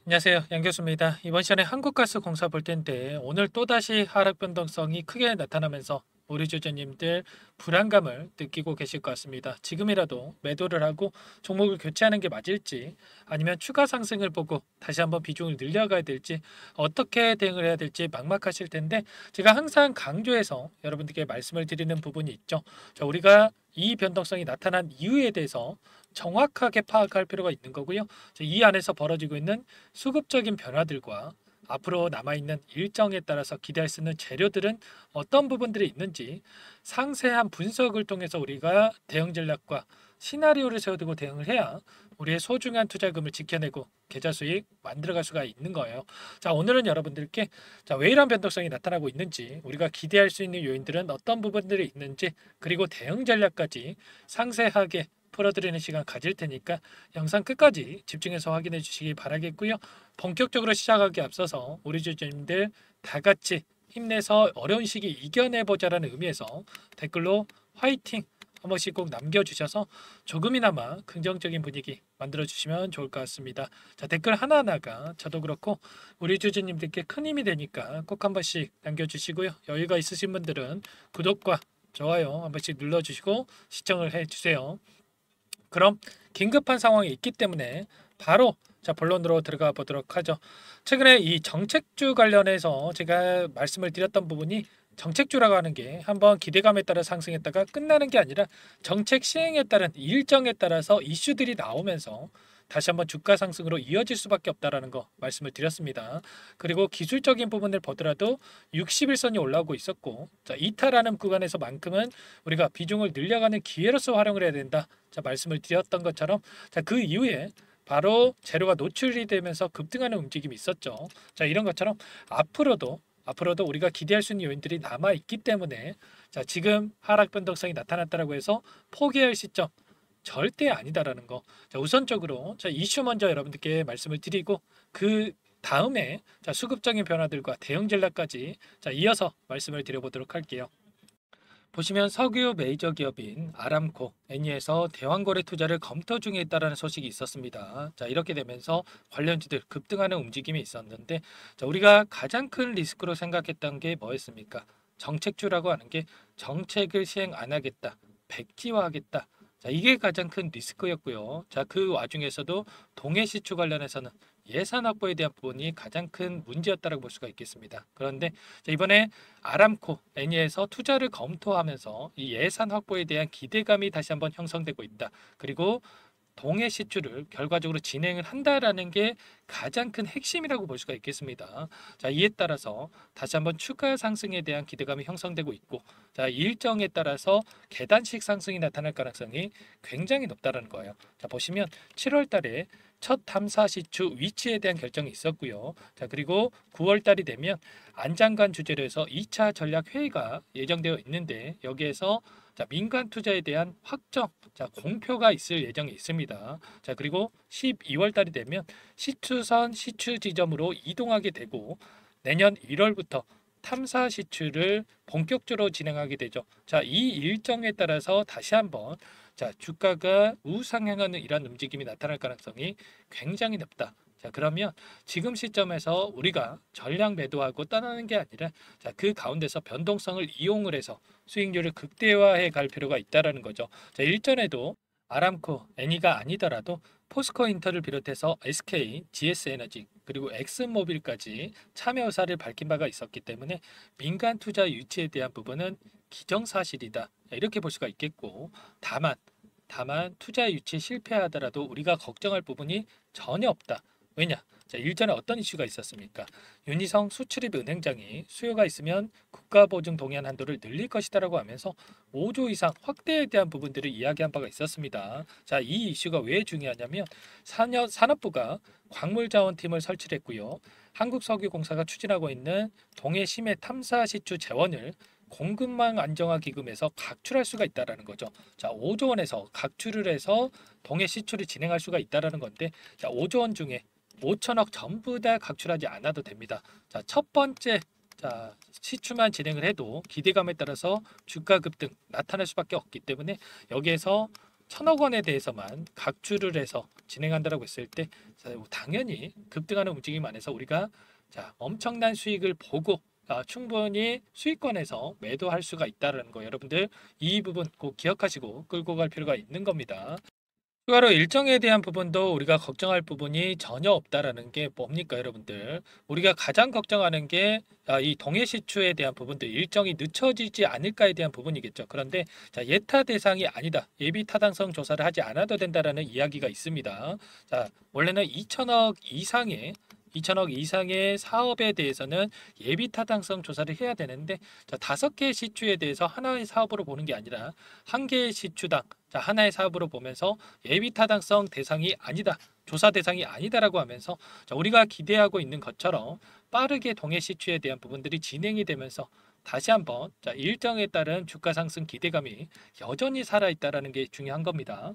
안녕하세요. 양 교수입니다. 이번 시간에 한국가스공사 볼 텐데 오늘 또다시 하락 변동성이 크게 나타나면서 우리 주주님들 불안감을 느끼고 계실 것 같습니다. 지금이라도 매도를 하고 종목을 교체하는 게 맞을지 아니면 추가 상승을 보고 다시 한번 비중을 늘려가야 될지 어떻게 대응을 해야 될지 막막하실 텐데 제가 항상 강조해서 여러분들께 말씀을 드리는 부분이 있죠. 자, 우리가 이 변동성이 나타난 이유에 대해서 정확하게 파악할 필요가 있는 거고요. 이 안에서 벌어지고 있는 수급적인 변화들과 앞으로 남아있는 일정에 따라서 기대할 수 있는 재료들은 어떤 부분들이 있는지 상세한 분석을 통해서 우리가 대응 전략과 시나리오를 세워두고 대응을 해야 우리의 소중한 투자금을 지켜내고 계좌 수익 만들어갈 수가 있는 거예요. 자, 오늘은 여러분들께 왜 이런 변동성이 나타나고 있는지, 우리가 기대할 수 있는 요인들은 어떤 부분들이 있는지, 그리고 대응 전략까지 상세하게 풀어드리는 시간 가질 테니까 영상 끝까지 집중해서 확인해 주시기 바라겠고요. 본격적으로 시작하기 앞서서 우리 주주님들 다 같이 힘내서 어려운 시기 이겨내보자라는 의미에서 댓글로 화이팅 한 번씩 꼭 남겨주셔서 조금이나마 긍정적인 분위기 만들어주시면 좋을 것 같습니다. 자, 댓글 하나하나가 저도 그렇고 우리 주주님들께 큰 힘이 되니까 꼭 한 번씩 남겨주시고요. 여유가 있으신 분들은 구독과 좋아요 한 번씩 눌러주시고 시청을 해주세요. 그럼 긴급한 상황이 있기 때문에 바로 본론으로 들어가 보도록 하죠. 최근에 이 정책주 관련해서 제가 말씀을 드렸던 부분이 정책주라고 하는 게 한번 기대감에 따라 상승했다가 끝나는 게 아니라 정책 시행에 따른 일정에 따라서 이슈들이 나오면서 다시 한번 주가 상승으로 이어질 수밖에 없다라는 거 말씀을 드렸습니다. 그리고 기술적인 부분을 보더라도 60일선이 올라오고 있었고, 이탈하는 구간에서만큼은 우리가 비중을 늘려가는 기회로서 활용을 해야 된다. 말씀을 드렸던 것처럼 그 이후에 바로 재료가 노출이 되면서 급등하는 움직임이 있었죠. 이런 것처럼 앞으로도 우리가 기대할 수 있는 요인들이 남아 있기 때문에 지금 하락 변동성이 나타났다라고 해서 포기할 시점 절대 아니다라는 거. 우선적으로 이슈 먼저 여러분들께 말씀을 드리고 그 다음에 수급적인 변화들과 대응 전략까지 이어서 말씀을 드려보도록 할게요. 보시면 석유 메이저 기업인 아람코, 애니에서 대왕거래 투자를 검토 중에 있다라는 소식이 있었습니다. 이렇게 되면서 관련주들 급등하는 움직임이 있었는데, 우리가 가장 큰 리스크로 생각했던 게 뭐였습니까? 정책주라고 하는 게 정책을 시행 안 하겠다, 백지화하겠다. 이게 가장 큰 리스크였고요. 그 와중에서도 동해시추 관련해서는 예산 확보에 대한 부분이 가장 큰 문제였다고 볼 수가 있겠습니다. 그런데 이번에 아람코, 애니에서 투자를 검토하면서 이 예산 확보에 대한 기대감이 다시 한번 형성되고 있다. 그리고 동해 시추를 결과적으로 진행을 한다라는 게 가장 큰 핵심이라고 볼 수가 있겠습니다. 이에 따라서 다시 한번 추가 상승에 대한 기대감이 형성되고 있고, 일정에 따라서 계단식 상승이 나타날 가능성이 굉장히 높다라는 거예요. 보시면 7월 달에 첫 탐사 시추 위치에 대한 결정이 있었고요. 그리고 9월 달이 되면 안장관 주재로 해서 2차 전략 회의가 예정되어 있는데, 여기에서 민간 투자에 대한 확정, 공표가 있을 예정이 있습니다. 그리고 12월 달이 되면 시추선 시추 지점으로 이동하게 되고, 내년 1월부터 탐사 시추를 본격적으로 진행하게 되죠. 이 일정에 따라서 다시 한번 주가가 우상향하는 이런 움직임이 나타날 가능성이 굉장히 높다. 그러면 지금 시점에서 우리가 전량 매도하고 떠나는 게 아니라 그 가운데서 변동성을 이용을 해서 수익률을 극대화해 갈 필요가 있다라는 거죠. 일전에도 아람코, 애니가 아니더라도 포스코 인터를 비롯해서 SK, GS에너지 그리고 엑슨모빌까지 참여 의사를 밝힌 바가 있었기 때문에 민간 투자 유치에 대한 부분은 기정사실이다. 이렇게 볼 수가 있겠고, 다만 투자 유치 실패하더라도 우리가 걱정할 부분이 전혀 없다. 왜냐? 일전에 어떤 이슈가 있었습니까? 윤희성 수출입 은행장이 수요가 있으면 국가보증 동의안 한도를 늘릴 것이다라고 하면서 5조 이상 확대에 대한 부분들을 이야기한 바가 있었습니다. 이 이슈가 왜 중요하냐면 산업부가 광물자원팀을 설치했고요. 한국석유공사가 추진하고 있는 동해 심해 탐사 시추 재원을 공급망 안정화 기금에서 각출할 수가 있다라는 거죠. 5조 원에서 각출을 해서 동해 시추를 진행할 수가 있다라는 건데, 5조 원 중에 5천억 전부 다 각출하지 않아도 됩니다. 첫 번째 시추만 진행을 해도 기대감에 따라서 주가 급등 나타날 수밖에 없기 때문에 여기에서 천억 원에 대해서만 각주를 해서 진행한다라고 했을 때 당연히 급등하는 움직임 안에서 우리가 엄청난 수익을 보고 충분히 수익권에서 매도할 수가 있다는 거, 여러분들 이 부분 꼭 기억하시고 끌고 갈 필요가 있는 겁니다. 추가로 일정에 대한 부분도 우리가 걱정할 부분이 전혀 없다라는 게 뭡니까, 여러분들? 우리가 가장 걱정하는 게 이 동해 시추에 대한 부분들, 일정이 늦춰지지 않을까에 대한 부분이겠죠. 그런데 예타 대상이 아니다, 예비 타당성 조사를 하지 않아도 된다라는 이야기가 있습니다. 원래는 2천억 이상의 사업에 대해서는 예비 타당성 조사를 해야 되는데, 5개 시추에 대해서 하나의 사업으로 보는 게 아니라 한 개의 시추당 하나의 사업으로 보면서 예비 타당성 대상이 아니다, 조사 대상이 아니다라고 하면서 우리가 기대하고 있는 것처럼 빠르게 동해 시추에 대한 부분들이 진행이 되면서 다시 한번 일정에 따른 주가 상승 기대감이 여전히 살아있다라는 게 중요한 겁니다.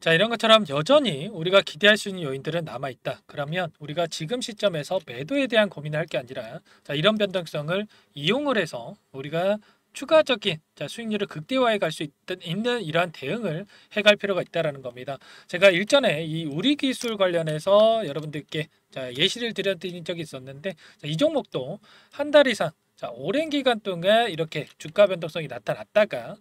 이런 것처럼 여전히 우리가 기대할 수 있는 요인들은 남아있다. 그러면 우리가 지금 시점에서 매도에 대한 고민을 할 게 아니라 이런 변동성을 이용을 해서 우리가 추가적인 수익률을 극대화해 갈 수 있는 이러한 대응을 해갈 필요가 있다는 겁니다. 제가 일전에 이 우리 기술 관련해서 여러분들께 예시를 드린 적이 있었는데, 이 종목도 한 달 이상 오랜 기간 동안 이렇게 주가 변동성이 나타났다가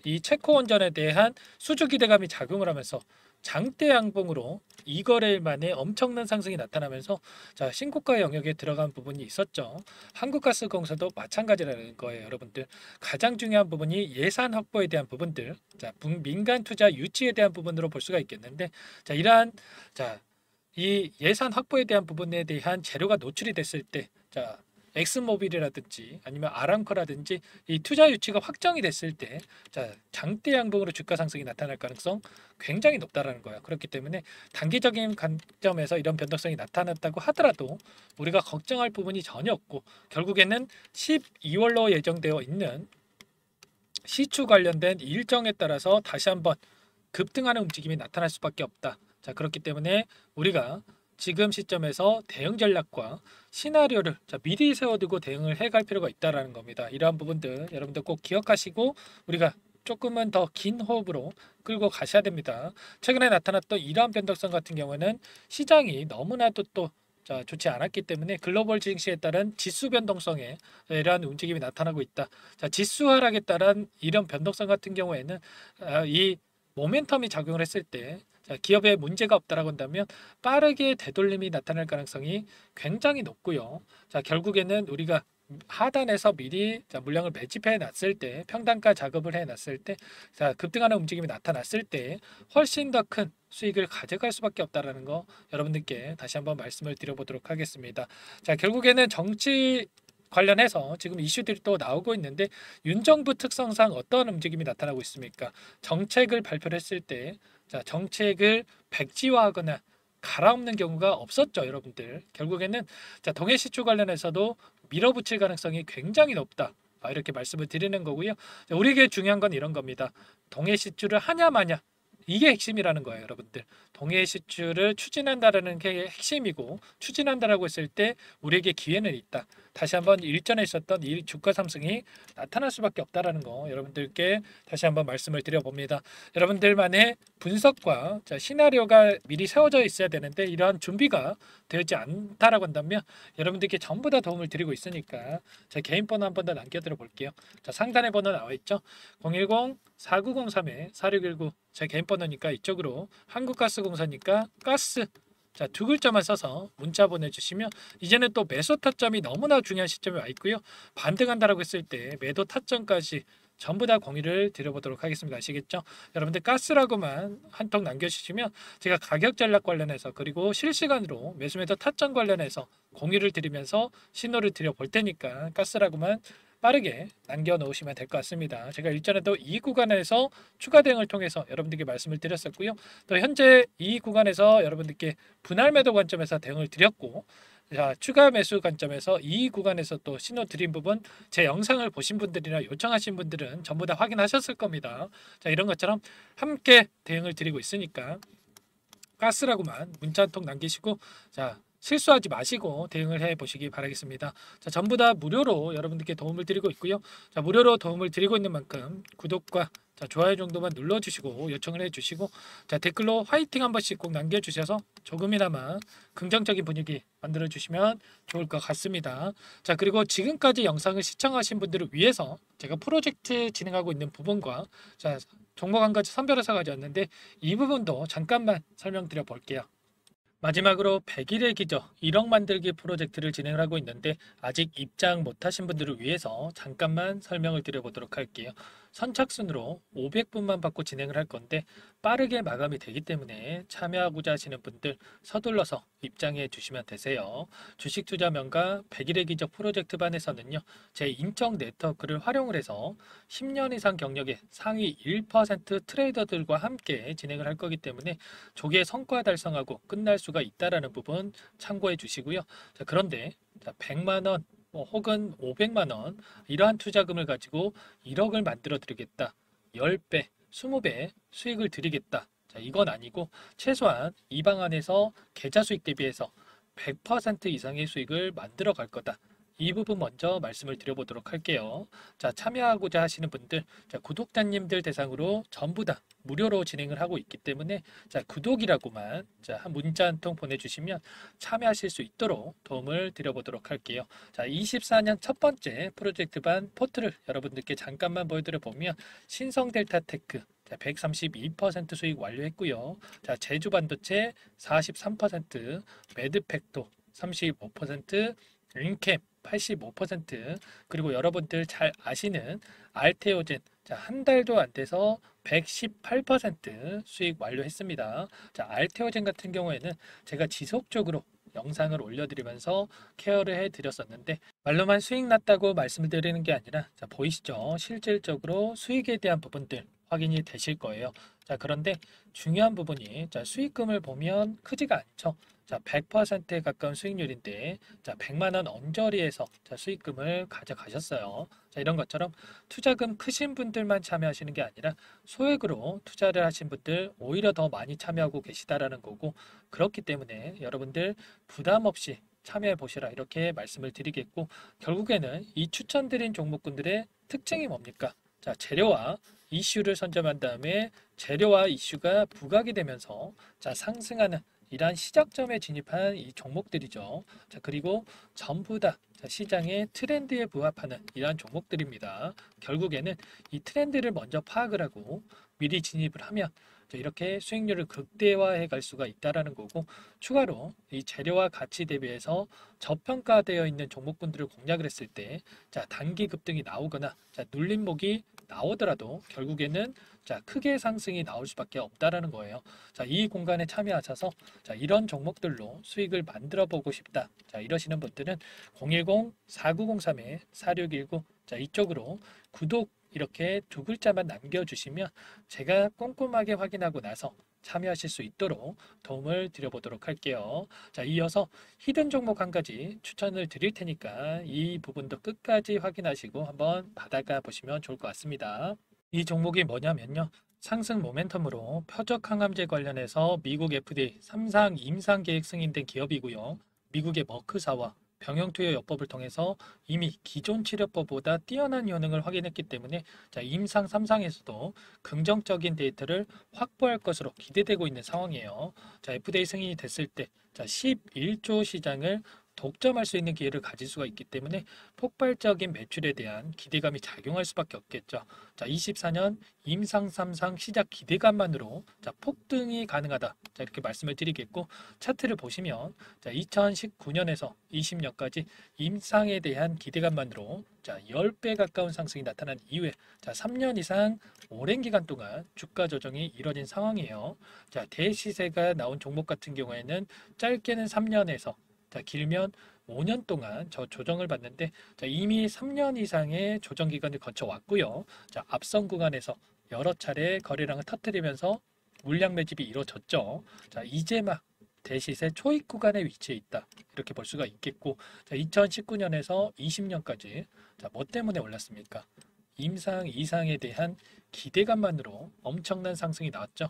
이 체코 원전에 대한 수주 기대감이 작용을 하면서 장대 양봉으로 2거래일 만에 엄청난 상승이 나타나면서 신고가 영역에 들어간 부분이 있었죠. 한국가스공사도 마찬가지라는 거예요, 여러분들. 가장 중요한 부분이 예산 확보에 대한 부분들, 민간 투자 유치에 대한 부분으로 볼 수가 있겠는데, 이러한 이 예산 확보에 대한 부분에 대한 재료가 노출이 됐을 때, 엑스모빌이라든지 아니면 아람코라든지 이 투자 유치가 확정이 됐을 때 장대 양봉으로 주가 상승이 나타날 가능성 굉장히 높다라는 거예요. 그렇기 때문에 단기적인 관점에서 이런 변동성이 나타났다고 하더라도 우리가 걱정할 부분이 전혀 없고, 결국에는 12월로 예정되어 있는 시추 관련된 일정에 따라서 다시 한번 급등하는 움직임이 나타날 수밖에 없다. 그렇기 때문에 우리가 지금 시점에서 대응 전략과 시나리오를 미리 세워두고 대응을 해갈 필요가 있다는 겁니다. 이러한 부분들 여러분들 꼭 기억하시고 우리가 조금은 더 긴 호흡으로 끌고 가셔야 됩니다. 최근에 나타났던 이러한 변동성 같은 경우는 시장이 너무나도 또 좋지 않았기 때문에 글로벌 증시에 따른 지수 변동성에 이러한 움직임이 나타나고 있다. 지수 하락에 따른 이런 변동성 같은 경우에는 이 모멘텀이 작용을 했을 때 기업에 문제가 없다라고 한다면 빠르게 되돌림이 나타날 가능성이 굉장히 높고요. 결국에는 우리가 하단에서 미리 물량을 매집해 놨을 때, 평단가 작업을 해 놨을 때 급등하는 움직임이 나타났을 때 훨씬 더 큰 수익을 가져갈 수밖에 없다라는 거 여러분들께 다시 한번 말씀을 드려보도록 하겠습니다. 결국에는 정치 관련해서 지금 이슈들이 또 나오고 있는데, 윤정부 특성상 어떤 움직임이 나타나고 있습니까? 정책을 발표를 했을 때 정책을 백지화하거나 갈아엎는 경우가 없었죠, 여러분들. 결국에는 동해 시추 관련해서도 밀어붙일 가능성이 굉장히 높다, 이렇게 말씀을 드리는 거고요. 우리에게 중요한 건 이런 겁니다. 동해 시추를 하냐 마냐, 이게 핵심이라는 거예요, 여러분들. 동해 시추를 추진한다라는 게 핵심이고, 추진한다라고 했을 때 우리에게 기회는 있다. 다시 한번 일전에 있었던 이 주가 상승이 나타날 수밖에 없다라는 거 여러분들께 다시 한번 말씀을 드려봅니다. 여러분들만의 분석과 시나리오가 미리 세워져 있어야 되는데, 이러한 준비가 되지 않다라고 한다면 여러분들께 전부 다 도움을 드리고 있으니까 제 개인 번호 한 번 더 남겨드려 볼게요. 상단에 번호 나와 있죠. 010-4903-4619 제 개인 번호니까 이쪽으로, 한국가스공사니까 가스 두 글자만 써서 문자 보내주시면, 이제는 또 매수 타점이 너무나 중요한 시점에 와 있고요. 반등한다라고 했을 때 매도 타점까지 전부 다 공유를 드려보도록 하겠습니다. 아시겠죠? 여러분들 가스라고만 한 통 남겨주시면 제가 가격 전략 관련해서 그리고 실시간으로 매수 매도 타점 관련해서 공유를 드리면서 신호를 드려볼 테니까 가스라고만 빠르게 남겨놓으시면 될 것 같습니다. 제가 일전에도 이 구간에서 추가 대응을 통해서 여러분들께 말씀을 드렸었고요. 또 현재 이 구간에서 여러분들께 분할 매도 관점에서 대응을 드렸고, 추가 매수 관점에서 이 구간에서 또 신호 드린 부분, 제 영상을 보신 분들이나 요청하신 분들은 전부 다 확인하셨을 겁니다. 이런 것처럼 함께 대응을 드리고 있으니까 가스라고만 문자 한 통 남기시고 실수하지 마시고 대응을 해 보시기 바라겠습니다. 전부 다 무료로 여러분들께 도움을 드리고 있고요. 무료로 도움을 드리고 있는 만큼 구독과 자, 좋아요 정도만 눌러주시고 요청을 해주시고 자, 댓글로 화이팅 한 번씩 꼭 남겨주셔서 조금이나마 긍정적인 분위기 만들어 주시면 좋을 것 같습니다. 자, 그리고 지금까지 영상을 시청하신 분들을 위해서 제가 프로젝트 진행하고 있는 부분과 자, 종목 한 가지 선별해서 가져왔는데 이 부분도 잠깐만 설명드려 볼게요. 마지막으로 100일의 기적 1억 만들기 프로젝트를 진행을 하고 있는데 아직 입장 못하신 분들을 위해서 잠깐만 설명을 드려보도록 할게요. 선착순으로 500분만 받고 진행을 할 건데 빠르게 마감이 되기 때문에 참여하고자 하시는 분들 서둘러서 입장해 주시면 되세요. 주식투자명가 100일의 기적 프로젝트 반에서는요. 제 인적 네트워크를 활용을 해서 10년 이상 경력의 상위 1% 트레이더들과 함께 진행을 할 거기 때문에 조기에 성과 달성하고 끝날 수가 있다라는 부분 참고해 주시고요. 자, 그런데 100만 원 혹은 500만 원 이러한 투자금을 가지고 1억을 만들어 드리겠다. 10배, 20배 수익을 드리겠다. 자, 이건 아니고 최소한 이 방안에서 계좌 수익 대비해서 100% 이상의 수익을 만들어 갈 거다. 이 부분 먼저 말씀을 드려보도록 할게요. 자, 참여하고자 하시는 분들, 자, 구독자님들 대상으로 전부 다 무료로 진행을 하고 있기 때문에 자, 구독이라고만 자, 한 문자 한 통 보내주시면 참여하실 수 있도록 도움을 드려보도록 할게요. 자, 24년 첫 번째 프로젝트 반 포트를 여러분들께 잠깐만 보여드려 보면 신성 델타 테크 132% 수익 완료했고요. 자, 제주 반도체 43%, 매드팩토 35%, 링캠 85%, 그리고 여러분들 잘 아시는 알테오젠 한 달도 안 돼서 118% 수익 완료했습니다. 자, 알테오젠 같은 경우에는 제가 지속적으로 영상을 올려드리면서 케어를 해드렸었는데 말로만 수익 났다고 말씀을 드리는 게 아니라 자, 보이시죠? 실질적으로 수익에 대한 부분들 확인이 되실 거예요. 자, 그런데 중요한 부분이 자, 수익금을 보면 크지가 않죠. 자, 100%에 가까운 수익률인데 자, 100만 원 언저리에서 자, 수익금을 가져가셨어요. 자, 이런 것처럼 투자금 크신 분들만 참여하시는 게 아니라 소액으로 투자를 하신 분들 오히려 더 많이 참여하고 계시다라는 거고 그렇기 때문에 여러분들 부담 없이 참여해 보시라 이렇게 말씀을 드리겠고 결국에는 이 추천드린 종목군들의 특징이 뭡니까? 자, 재료와 이슈를 선점한 다음에 재료와 이슈가 부각이 되면서 자, 상승하는 이러한 시작점에 진입한 이 종목들이죠. 자, 그리고 전부 다 시장의 트렌드에 부합하는 이러한 종목들입니다. 결국에는 이 트렌드를 먼저 파악을 하고 미리 진입을 하면 이렇게 수익률을 극대화해 갈 수가 있다라는 거고 추가로 이 재료와 가치 대비해서 저평가되어 있는 종목군들을 공략을 했을 때 단기 급등이 나오거나 눌림목이 나오더라도 결국에는 크게 상승이 나올 수밖에 없다라는 거예요. 이 공간에 참여하셔서 이런 종목들로 수익을 만들어 보고 싶다. 이러시는 분들은 010-4903-4619 이쪽으로 구독 이렇게 두 글자만 남겨주시면 제가 꼼꼼하게 확인하고 나서 참여하실 수 있도록 도움을 드려보도록 할게요. 자, 이어서 히든 종목 한 가지 추천을 드릴 테니까 이 부분도 끝까지 확인하시고 한번 받아가 보시면 좋을 것 같습니다. 이 종목이 뭐냐면요. 상승 모멘텀으로 표적 항암제 관련해서 미국 FDA 3상 임상 계획 승인된 기업이고요. 미국의 머크사와 병용투여요법을 통해서 이미 기존 치료법보다 뛰어난 효능을 확인했기 때문에 임상 3상에서도 긍정적인 데이터를 확보할 것으로 기대되고 있는 상황이에요. FDA 승인이 됐을 때 11조 시장을 독점할 수 있는 기회를 가질 수가 있기 때문에 폭발적인 매출에 대한 기대감이 작용할 수밖에 없겠죠. 24년 임상 3상 시작 기대감만으로 폭등이 가능하다. 이렇게 말씀을 드리겠고 차트를 보시면 2019년에서 20년까지 임상에 대한 기대감만으로 10배 가까운 상승이 나타난 이후에 3년 이상 오랜 기간 동안 주가 조정이 이뤄진 상황이에요. 대시세가 나온 종목 같은 경우에는 짧게는 3년에서 길면 5년 동안 저 조정을 받는데 이미 3년 이상의 조정 기간을 거쳐왔고요. 앞선 구간에서 여러 차례 거래량을 터뜨리면서 물량 매집이 이루어졌죠. 이제 막 대시세 초입 구간에 위치해 있다. 이렇게 볼 수가 있겠고 2019년에서 20년까지 뭐 때문에 올랐습니까? 임상 이상에 대한 기대감만으로 엄청난 상승이 나왔죠.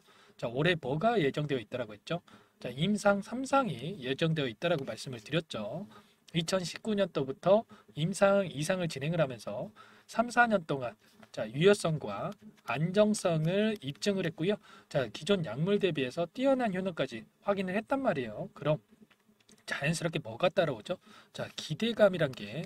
올해 뭐가 예정되어 있다라고 했죠? 임상 3상이 예정되어 있다라고 말씀을 드렸죠. 2019년도부터 임상 2상을 진행을 하면서 3, 4년 동안 자, 유효성과 안정성을 입증을 했고요. 자, 기존 약물 대비해서 뛰어난 효능까지 확인을 했단 말이에요. 그럼 자연스럽게 뭐가 따라오죠? 자, 기대감이란 게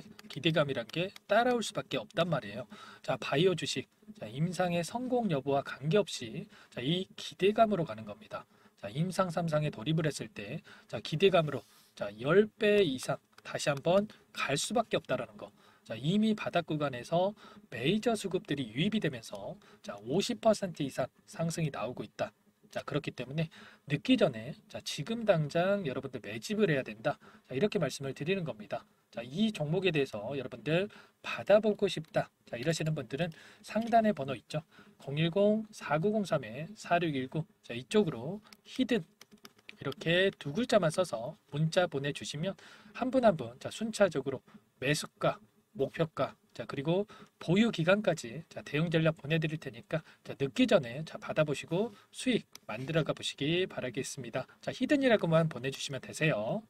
따라올 수밖에 없단 말이에요. 자, 바이오 주식, 자, 임상의 성공 여부와 관계없이 자, 이 기대감으로 가는 겁니다. 자, 임상 3상에 돌입을 했을 때, 자, 기대감으로 자, 10배 이상 다시 한번 갈 수밖에 없다라는 거. 자, 이미 바닥 구간에서 메이저 수급들이 유입이 되면서 자, 50% 이상 상승이 나오고 있다. 자, 그렇기 때문에 늦기 전에 자, 지금 당장 여러분들 매집을 해야 된다. 자, 이렇게 말씀을 드리는 겁니다. 자, 이 종목에 대해서 여러분들 받아보고 싶다. 자, 이러시는 분들은 상단에 번호 있죠. 010-4903-4619. 자, 이쪽으로 히든 이렇게 두 글자만 써서 문자 보내주시면 한 분 한 분 자, 순차적으로 매수가, 목표가, 자, 그리고 보유 기간까지 자, 대응 전략 보내드릴 테니까 자, 늦기 전에 자, 받아보시고 수익 만들어가 보시기 바라겠습니다. 자, 히든이라고만 보내주시면 되세요.